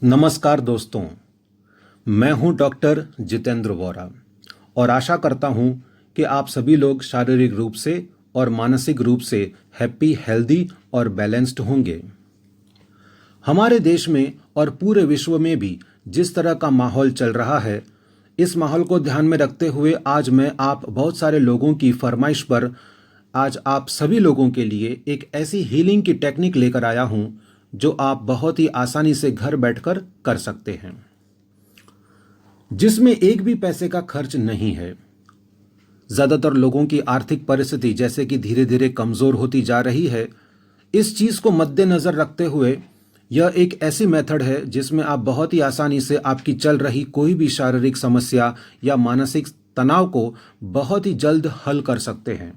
नमस्कार दोस्तों, मैं हूं डॉक्टर जितेंद्र वोरा और आशा करता हूं कि आप सभी लोग शारीरिक रूप से और मानसिक रूप से हैप्पी, हेल्दी और बैलेंस्ड होंगे। हमारे देश में और पूरे विश्व में भी जिस तरह का माहौल चल रहा है, इस माहौल को ध्यान में रखते हुए आज मैं आप बहुत सारे लोगों की फरमाइश पर आज आप सभी लोगों के लिए एक ऐसी हीलिंग की टेक्निक लेकर आया हूं जो आप बहुत ही आसानी से घर बैठकर कर सकते हैं, जिसमें एक भी पैसे का खर्च नहीं है। ज्यादातर लोगों की आर्थिक परिस्थिति जैसे कि धीरे धीरे कमजोर होती जा रही है, इस चीज को मद्देनजर रखते हुए यह एक ऐसी मेथड है जिसमें आप बहुत ही आसानी से आपकी चल रही कोई भी शारीरिक समस्या या मानसिक तनाव को बहुत ही जल्द हल कर सकते हैं।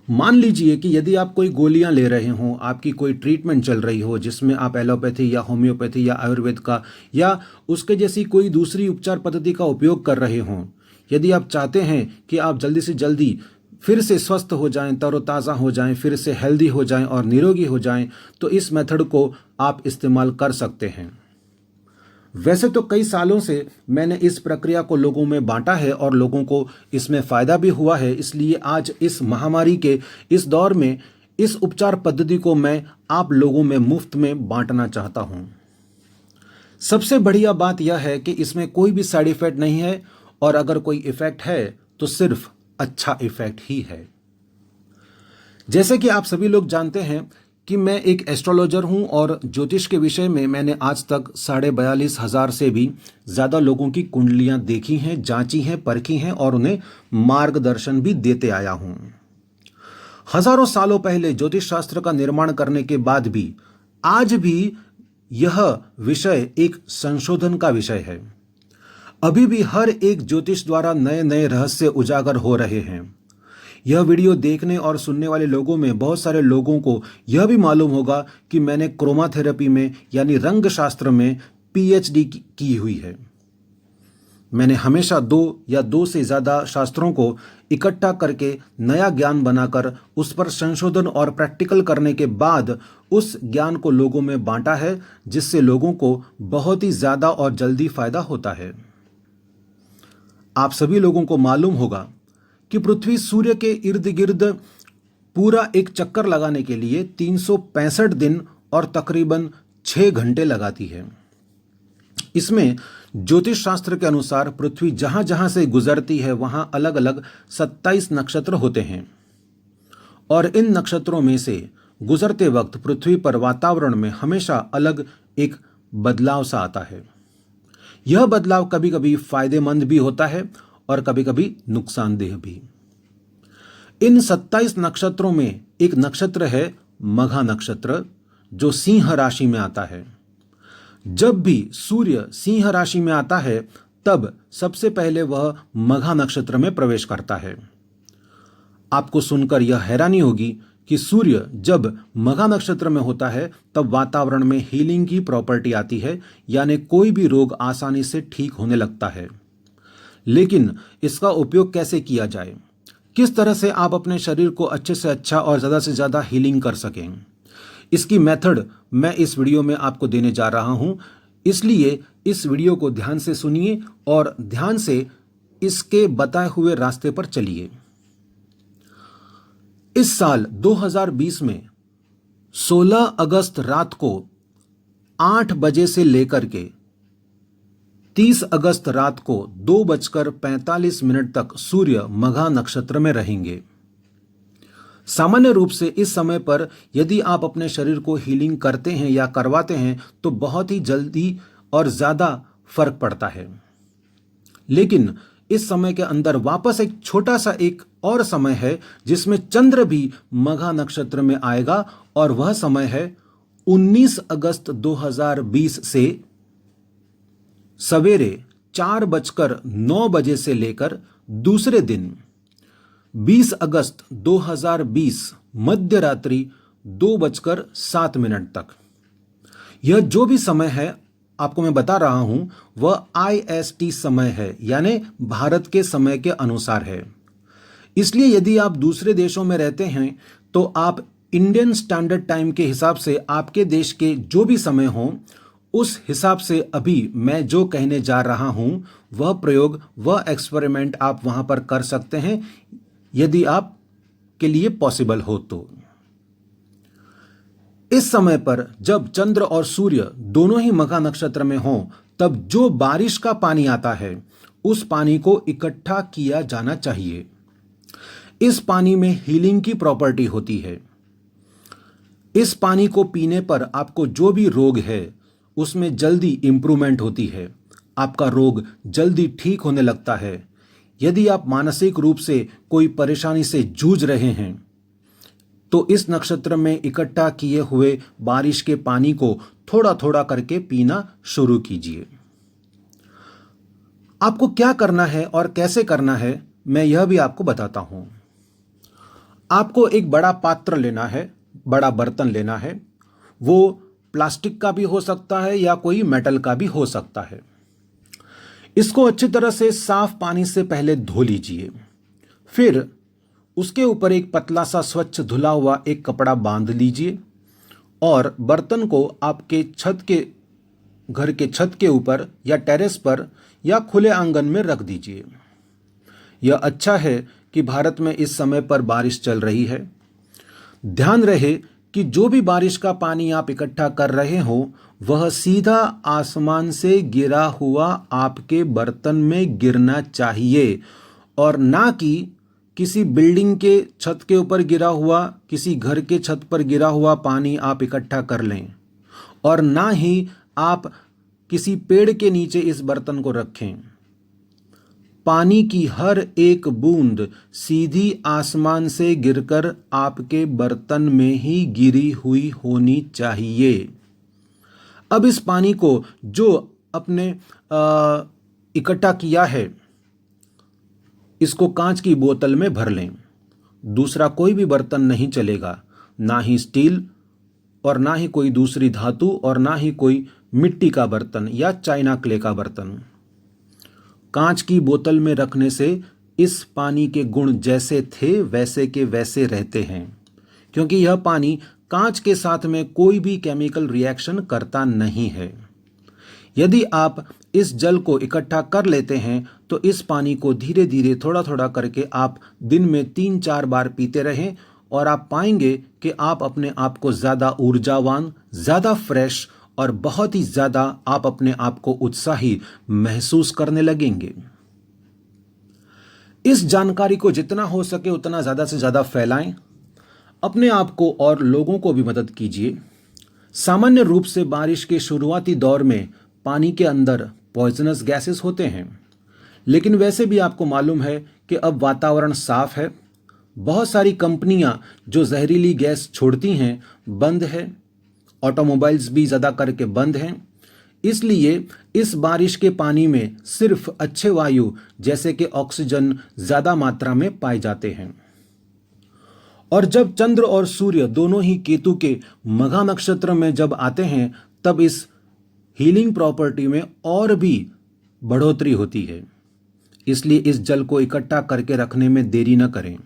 मान लीजिए कि यदि आप कोई गोलियां ले रहे हों, आपकी कोई ट्रीटमेंट चल रही हो जिसमें आप एलोपैथी या होम्योपैथी या आयुर्वेद का या उसके जैसी कोई दूसरी उपचार पद्धति का उपयोग कर रहे हों। यदि आप चाहते हैं कि आप जल्दी से जल्दी फिर से स्वस्थ हो जाएं, तरोताज़ा हो जाएं, फिर से हेल्दी हो जाएं और निरोगी हो जाएं, तो इस मेथड को आप इस्तेमाल कर सकते हैं। वैसे तो कई सालों से मैंने इस प्रक्रिया को लोगों में बांटा है और लोगों को इसमें फायदा भी हुआ है, इसलिए आज इस महामारी के इस दौर में इस उपचार पद्धति को मैं आप लोगों में मुफ्त में बांटना चाहता हूं। सबसे बढ़िया बात यह है कि इसमें कोई भी साइड इफेक्ट नहीं है और अगर कोई इफेक्ट है तो सिर्फ अच्छा इफेक्ट ही है। जैसे कि आप सभी लोग जानते हैं कि मैं एक एस्ट्रोलॉजर हूं और ज्योतिष के विषय में मैंने आज तक 42,500 से भी ज़्यादा लोगों की कुंडलियां देखी हैं, जांची हैं, परखी हैं और उन्हें मार्गदर्शन भी देते आया हूं। हजारों सालों पहले ज्योतिष शास्त्र का निर्माण करने के बाद भी आज भी यह विषय एक संशोधन का विषय है। अभी भी हर एक ज्योतिष द्वारा नए नए रहस्य उजागर हो रहे हैं। यह वीडियो देखने और सुनने वाले लोगों में बहुत सारे लोगों को यह भी मालूम होगा कि मैंने क्रोमाथेरेपी में यानी रंग शास्त्र में पीएचडी की हुई है। मैंने हमेशा दो से ज़्यादा शास्त्रों को इकट्ठा करके नया ज्ञान बनाकर उस पर संशोधन और प्रैक्टिकल करने के बाद उस ज्ञान को लोगों में बांटा है, जिससे लोगों को बहुत ही ज़्यादा और जल्दी फायदा होता है। आप सभी लोगों को मालूम होगा कि पृथ्वी सूर्य के इर्द गिर्द पूरा एक चक्कर लगाने के लिए 365 दिन और तकरीबन 6 घंटे लगाती है। इसमें ज्योतिष शास्त्र के अनुसार पृथ्वी जहां जहां से गुजरती है वहां अलग अलग 27 नक्षत्र होते हैं और इन नक्षत्रों में से गुजरते वक्त पृथ्वी पर वातावरण में हमेशा अलग एक बदलाव सा आता है। यह बदलाव कभी कभी फायदेमंद भी होता है और कभी कभी नुकसानदेह भी। इन 27 नक्षत्रों में एक नक्षत्र है मघा नक्षत्र, जो सिंह राशि में आता है। जब भी सूर्य सिंह राशि में आता है तब सबसे पहले वह मघा नक्षत्र में प्रवेश करता है। आपको सुनकर यह हैरानी होगी कि सूर्य जब मघा नक्षत्र में होता है तब वातावरण में हीलिंग की प्रॉपर्टी आती है, यानी कोई भी रोग आसानी से ठीक होने लगता है। लेकिन इसका उपयोग कैसे किया जाए, किस तरह से आप अपने शरीर को अच्छे से अच्छा और ज़्यादा से ज़्यादा हीलिंग कर सकें, इसकी मेथड मैं इस वीडियो में आपको देने जा रहा हूं। इसलिए इस वीडियो को ध्यान से सुनिए और ध्यान से इसके बताए हुए रास्ते पर चलिए। इस साल 2020 में 16 अगस्त रात को 8 बजे से लेकर के 30 अगस्त रात को 2:45 तक सूर्य मघा नक्षत्र में रहेंगे। सामान्य रूप से इस समय पर यदि आप अपने शरीर को हीलिंग करते हैं या करवाते हैं तो बहुत ही जल्दी और ज़्यादा फर्क पड़ता है। लेकिन इस समय के अंदर वापस एक छोटा सा एक और समय है जिसमें चंद्र भी मघा नक्षत्र में आएगा और वह समय है 19 अगस्त 2020 से सवेरे 4:09 से लेकर दूसरे दिन 20 अगस्त 2020 मध्य रात्रि 2:07 तक। यह जो भी समय है आपको मैं बता रहा हूं वह IST समय है, यानी भारत के समय के अनुसार है। इसलिए यदि आप दूसरे देशों में रहते हैं तो आप इंडियन स्टैंडर्ड टाइम के हिसाब से आपके देश के जो भी समय हो उस हिसाब से अभी मैं जो कहने जा रहा हूं वह प्रयोग, वह एक्सपेरिमेंट आप वहां पर कर सकते हैं यदि आप के लिए पॉसिबल हो तो। इस समय पर जब चंद्र और सूर्य दोनों ही मघा नक्षत्र में हों, तब जो बारिश का पानी आता है उस पानी को इकट्ठा किया जाना चाहिए। इस पानी में हीलिंग की प्रॉपर्टी होती है। इस पानी को पीने पर आपको जो भी रोग है उसमें जल्दी इंप्रूवमेंट होती है, आपका रोग जल्दी ठीक होने लगता है। यदि आप मानसिक रूप से कोई परेशानी से जूझ रहे हैं तो इस नक्षत्र में इकट्ठा किए हुए बारिश के पानी को थोड़ा थोड़ा करके पीना शुरू कीजिए। आपको क्या करना है और कैसे करना है मैं यह भी आपको बताता हूं। आपको एक बड़ा पात्र लेना है, बड़ा बर्तन लेना है। वो प्लास्टिक का भी हो सकता है या कोई मेटल का भी हो सकता है। इसको अच्छी तरह से साफ पानी से पहले धो लीजिए। फिर उसके ऊपर एक पतला सा स्वच्छ धुला हुआ एक कपड़ा बांध लीजिए और बर्तन को आपके घर के छत के ऊपर या टेरेस पर या खुले आंगन में रख दीजिए। यह अच्छा है कि भारत में इस समय पर बारिश चल रही है। ध्यान रहे कि जो भी बारिश का पानी आप इकट्ठा कर रहे हो वह सीधा आसमान से गिरा हुआ आपके बर्तन में गिरना चाहिए और ना कि किसी बिल्डिंग के छत के ऊपर गिरा हुआ, किसी घर के छत पर गिरा हुआ पानी आप इकट्ठा कर लें और ना ही आप किसी पेड़ के नीचे इस बर्तन को रखें। पानी की हर एक बूंद सीधी आसमान से गिरकर आपके बर्तन में ही गिरी हुई होनी चाहिए। अब इस पानी को जो अपने इकट्ठा किया है इसको कांच की बोतल में भर लें। दूसरा कोई भी बर्तन नहीं चलेगा, ना ही स्टील और ना ही कोई दूसरी धातु और ना ही कोई मिट्टी का बर्तन या चाइना क्ले का बर्तन। कांच की बोतल में रखने से इस पानी के गुण जैसे थे वैसे के वैसे रहते हैं, क्योंकि यह पानी कांच के साथ में कोई भी केमिकल रिएक्शन करता नहीं है। यदि आप इस जल को इकट्ठा कर लेते हैं तो इस पानी को धीरे धीरे थोड़ा थोड़ा करके आप दिन में 3-4 बार पीते रहें और आप पाएंगे कि आप अपने आप को ज़्यादा ऊर्जावान, ज़्यादा फ्रेश और बहुत ही ज़्यादा आप अपने आप को उत्साही महसूस करने लगेंगे। इस जानकारी को जितना हो सके उतना ज़्यादा से ज़्यादा फैलाएं। अपने आप को और लोगों को भी मदद कीजिए। सामान्य रूप से बारिश के शुरुआती दौर में पानी के अंदर पॉइजनस गैसेस होते हैं, लेकिन वैसे भी आपको मालूम है कि अब वातावरण साफ है। बहुत सारी कंपनियां जो जहरीली गैस छोड़ती हैं बंद है, ऑटोमोबाइल्स भी ज़्यादा करके बंद हैं। इसलिए इस बारिश के पानी में सिर्फ अच्छे वायु जैसे कि ऑक्सीजन ज़्यादा मात्रा में पाए जाते हैं। और जब चंद्र और सूर्य दोनों ही केतु के मघा नक्षत्र में जब आते हैं तब इस हीलिंग प्रॉपर्टी में और भी बढ़ोतरी होती है। इसलिए इस जल को इकट्ठा करके रखने में देरी न करें।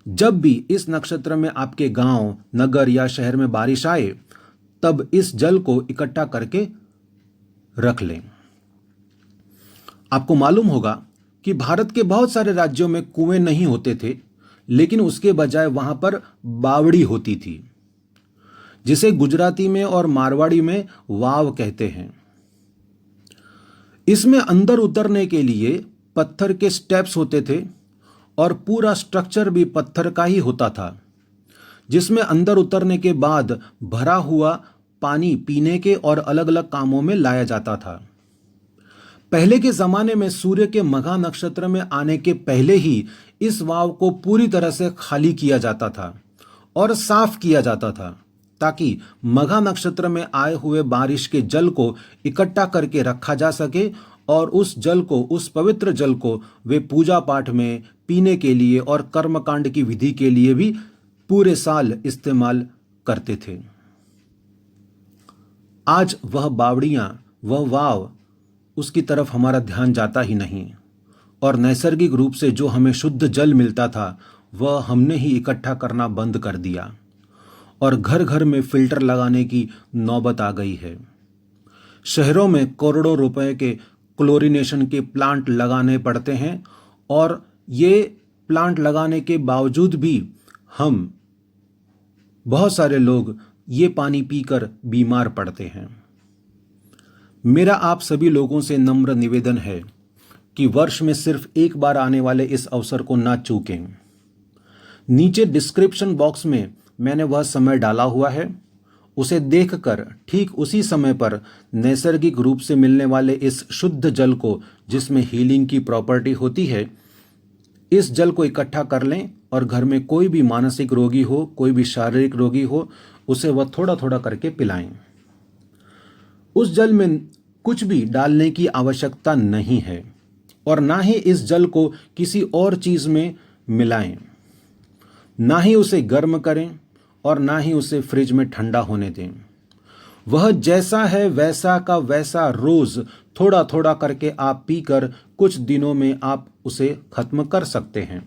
जब भी इस नक्षत्र में आपके गांव, नगर या शहर में बारिश आए तब इस जल को इकट्ठा करके रख लें। आपको मालूम होगा कि भारत के बहुत सारे राज्यों में कुएं नहीं होते थे, लेकिन उसके बजाय वहां पर बावड़ी होती थी, जिसे गुजराती में और मारवाड़ी में वाव कहते हैं। इसमें अंदर उतरने के लिए पत्थर के स्टेप्स होते थे और पूरा स्ट्रक्चर भी पत्थर का ही होता था, जिसमें अंदर उतरने के बाद भरा हुआ पानी पीने के और अलग अलग कामों में लाया जाता था। पहले के जमाने में सूर्य के मघा नक्षत्र में आने के पहले ही इस वाव को पूरी तरह से खाली किया जाता था और साफ किया जाता था, ताकि मघा नक्षत्र में आए हुए बारिश के जल को इकट्ठा करके रखा जा सके और उस जल को, उस पवित्र जल को वे पूजा पाठ में पीने के लिए और कर्मकांड की विधि के लिए भी पूरे साल इस्तेमाल करते थे। आज वह बावड़ियां, वह वाव, उसकी तरफ हमारा ध्यान जाता ही नहीं और नैसर्गिक रूप से जो हमें शुद्ध जल मिलता था वह हमने ही इकट्ठा करना बंद कर दिया और घर घर में फिल्टर लगाने की नौबत आ गई है। शहरों में करोड़ों रुपए के क्लोरीनेशन के प्लांट लगाने पड़ते हैं और ये प्लांट लगाने के बावजूद भी हम बहुत सारे लोग ये पानी पीकर बीमार पड़ते हैं। मेरा आप सभी लोगों से नम्र निवेदन है कि वर्ष में सिर्फ एक बार आने वाले इस अवसर को ना चूकें। नीचे डिस्क्रिप्शन बॉक्स में मैंने वह समय डाला हुआ है, उसे देखकर ठीक उसी समय पर नैसर्गिक रूप से मिलने वाले इस शुद्ध जल को, जिसमें हीलिंग की प्रॉपर्टी होती है, इस जल को इकट्ठा कर लें और घर में कोई भी मानसिक रोगी हो, कोई भी शारीरिक रोगी हो, उसे वह थोड़ा थोड़ा करके पिलाएं। उस जल में कुछ भी डालने की आवश्यकता नहीं है और ना ही इस जल को किसी और चीज में मिलाएं, ना ही उसे गर्म करें और ना ही उसे फ्रिज में ठंडा होने दें। वह जैसा है वैसा का वैसा रोज थोड़ा थोड़ा करके आप पीकर कुछ दिनों में आप उसे खत्म कर सकते हैं।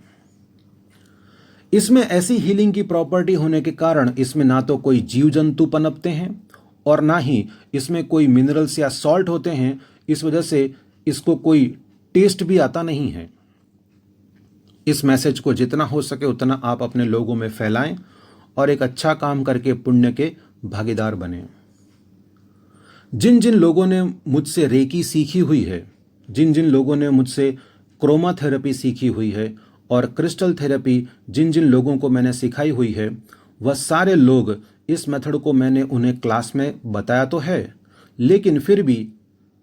इसमें ऐसी हीलिंग की प्रॉपर्टी होने के कारण इसमें ना तो कोई जीव जंतु पनपते हैं और ना ही इसमें कोई मिनरल्स या सॉल्ट होते हैं। इस वजह से इसको कोई टेस्ट भी आता नहीं है। इस मैसेज को जितना हो सके उतना आप अपने लोगों में फैलाएं और एक अच्छा काम करके पुण्य के भागीदार बने। जिन जिन लोगों ने मुझसे रेकी सीखी हुई है, जिन जिन लोगों ने मुझसे क्रोमा थेरेपी सीखी हुई है और क्रिस्टल थेरेपी जिन जिन लोगों को मैंने सिखाई हुई है, वह सारे लोग इस मेथड को मैंने उन्हें क्लास में बताया तो है, लेकिन फिर भी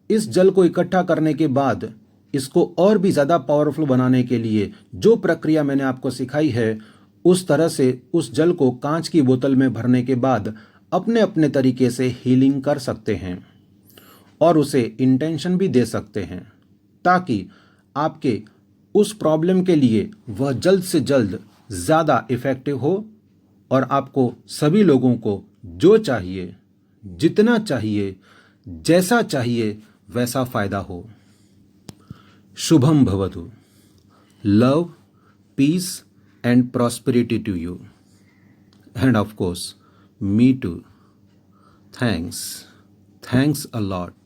इस जल को इकट्ठा करने के बाद इसको और भी ज़्यादा पावरफुल बनाने के लिए जो प्रक्रिया मैंने आपको सिखाई है, उस तरह से उस जल को कांच की बोतल में भरने के बाद अपने अपने तरीके से हीलिंग कर सकते हैं और उसे इंटेंशन भी दे सकते हैं, ताकि आपके उस प्रॉब्लम के लिए वह जल्द से जल्द ज़्यादा इफ़ेक्टिव हो और आपको सभी लोगों को जो चाहिए, जितना चाहिए, जैसा चाहिए वैसा फ़ायदा हो। शुभम भवतु। Love, peace and prosperity to you. And of course, me too. Thanks. Thanks a lot.